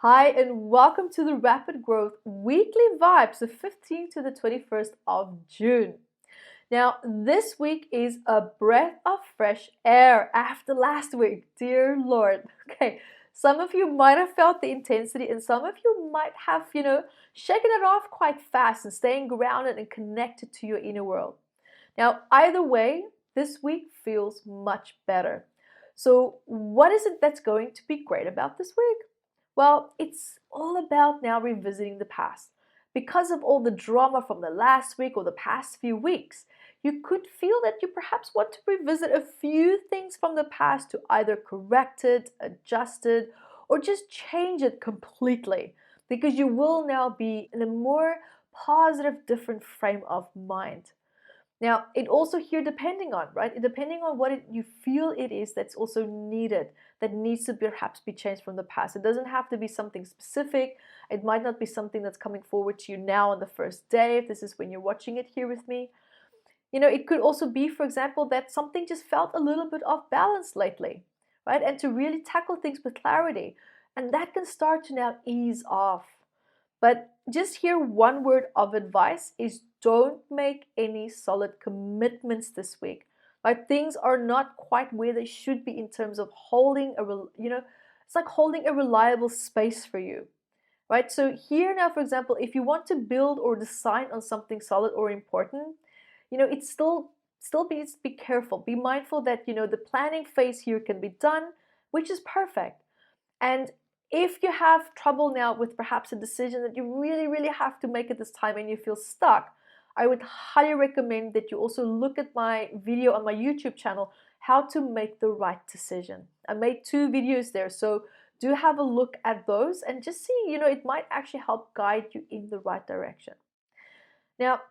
Hi, and welcome to the Rapid Growth Weekly Vibes, the 15th to the 21st of June. Now, this week is a breath of fresh air after last week. Dear Lord. Okay, some of you might have felt the intensity, and some of you might have, shaken it off quite fast and staying grounded and connected to your inner world. Now, either way, this week feels much better. So, what is it that's going to be great about this week? Well, it's all about now revisiting the past. Because of all the drama from the last week or the past few weeks, you could feel that you perhaps want to revisit a few things from the past to either correct it, adjust it, or just change it completely. Because you will now be in a more positive, different frame of mind. Now, it also here depending on, right? Depending on what you feel it is that's also needed, that needs to perhaps be changed from the past. It doesn't have to be something specific. It might not be something that's coming forward to you now on the first day, if this is when you're watching it here with me. It could also be, for example, that something just felt a little bit off balance lately, right? And to really tackle things with clarity. And that can start to now ease off. But just here, one word of advice is don't make any solid commitments this week. Right? Things are not quite where they should be in terms of holding it's like holding a reliable space for you. Right? So here now, for example, if you want to build or decide on something solid or important, it's still be careful. Be mindful that the planning phase here can be done, which is perfect. And if you have trouble now with perhaps a decision that you really, really have to make at this time and you feel stuck, I would highly recommend that you also look at my video on my YouTube channel, how to make the right decision. I made 2 videos there, so do have a look at those and just see, it might actually help guide you in the right direction. Now,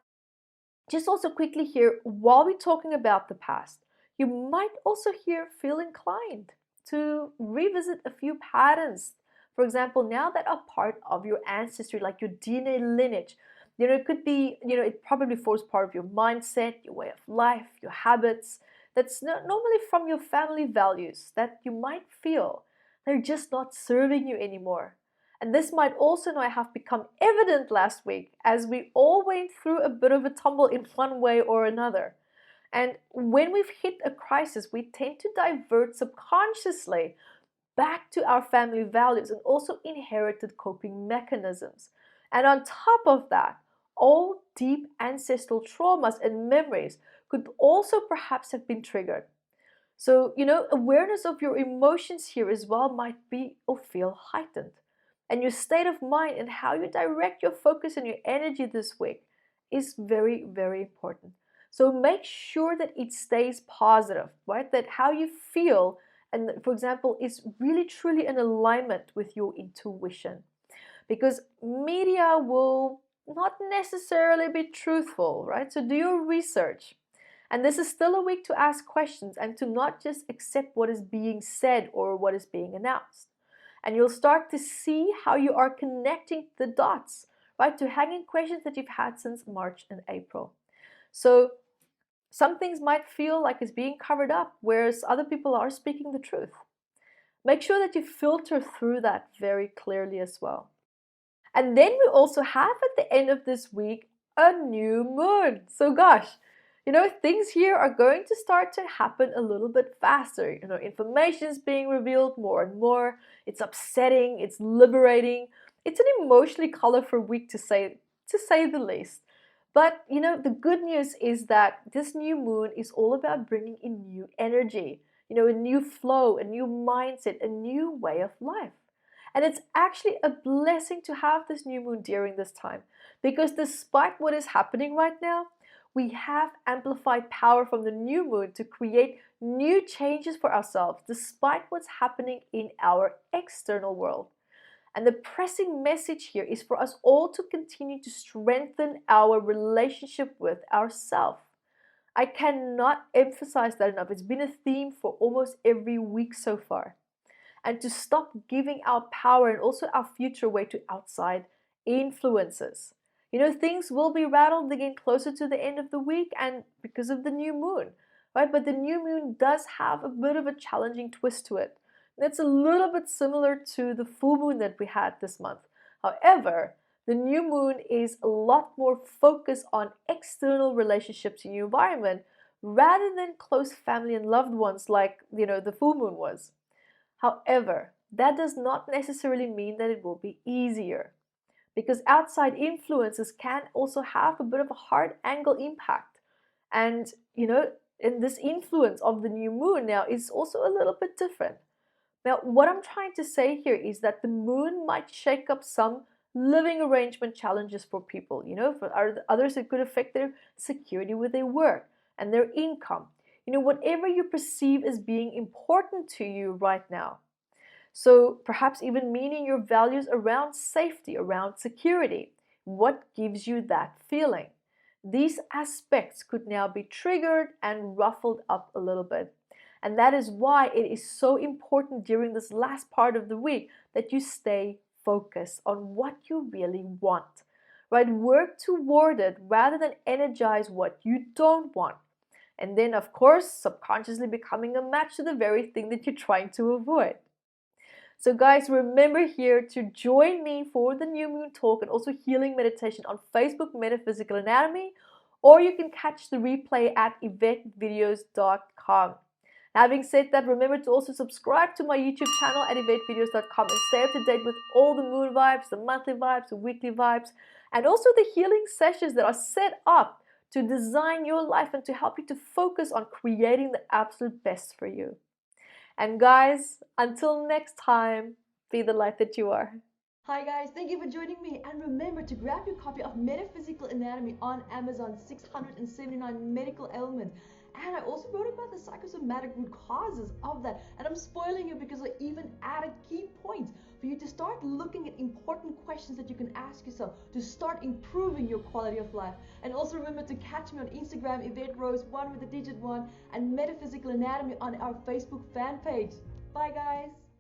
just also quickly here, while we're talking about the past, you might also here feel inclined to revisit a few patterns. For example, now that are part of your ancestry, like your DNA lineage, it could be, it probably forms part of your mindset, your way of life, your habits, that's normally from your family values that you might feel they're just not serving you anymore. And this might also now have become evident last week as we all went through a bit of a tumble in one way or another. And when we've hit a crisis, we tend to divert subconsciously back to our family values and also inherited coping mechanisms. And on top of that, all deep ancestral traumas and memories could also perhaps have been triggered. So, awareness of your emotions here as well might be or feel heightened. And your state of mind and how you direct your focus and your energy this week is very, very important. So make sure that it stays positive, right? That how you feel, and for example, is really truly in alignment with your intuition. Because media will not necessarily be truthful, right? So do your research. And this is still a week to ask questions and to not just accept what is being said or what is being announced. And you'll start to see how you are connecting the dots, right, to hanging questions that you've had since March and April. So some things might feel like it's being covered up, whereas other people are speaking the truth. Make sure that you filter through that very clearly as well. And then we also have at the end of this week a new moon. So gosh, things here are going to start to happen a little bit faster. Information is being revealed more and more. It's upsetting, it's liberating. It's an emotionally colorful week to say the least. But, the good news is that this new moon is all about bringing in new energy, a new flow, a new mindset, a new way of life. And it's actually a blessing to have this new moon during this time because despite what is happening right now, we have amplified power from the new moon to create new changes for ourselves despite what's happening in our external world. And the pressing message here is for us all to continue to strengthen our relationship with ourselves. I cannot emphasize that enough. It's been a theme for almost every week so far. And to stop giving our power and also our future away to outside influences. Things will be rattled again closer to the end of the week and because of the new moon, right? But the new moon does have a bit of a challenging twist to it. That's a little bit similar to the full moon that we had this month. However, the new moon is a lot more focused on external relationships in your environment rather than close family and loved ones like, the full moon was. However, that does not necessarily mean that it will be easier because outside influences can also have a bit of a hard angle impact. And, and this influence of the new moon now is also a little bit different. Now, what I'm trying to say here is that the moon might shake up some living arrangement challenges for people. For others, it could affect their security with their work and their income. Whatever you perceive as being important to you right now. So perhaps even meaning your values around safety, around security. What gives you that feeling? These aspects could now be triggered and ruffled up a little bit. And that is why it is so important during this last part of the week that you stay focused on what you really want. Right? Work toward it rather than energize what you don't want. And then, of course, subconsciously becoming a match to the very thing that you're trying to avoid. So guys, remember here to join me for the new moon talk and also healing meditation on Facebook Metaphysical Anatomy, or you can catch the replay at evetterose.com. Having said that, remember to also subscribe to my YouTube channel at evetterose.com and stay up to date with all the moon vibes, the monthly vibes, the weekly vibes, and also the healing sessions that are set up to design your life and to help you to focus on creating the absolute best for you. And guys, until next time, be the light that you are. Hi guys, thank you for joining me, and remember to grab your copy of Metaphysical Anatomy on Amazon, 679 medical ailments. And I also wrote about the psychosomatic root causes of that, and I'm spoiling you because I even added key points for you to start looking at important questions that you can ask yourself to start improving your quality of life. And also remember to catch me on Instagram, Evette Rose, 1 with the digit 1, and Metaphysical Anatomy on our Facebook fan page. Bye guys!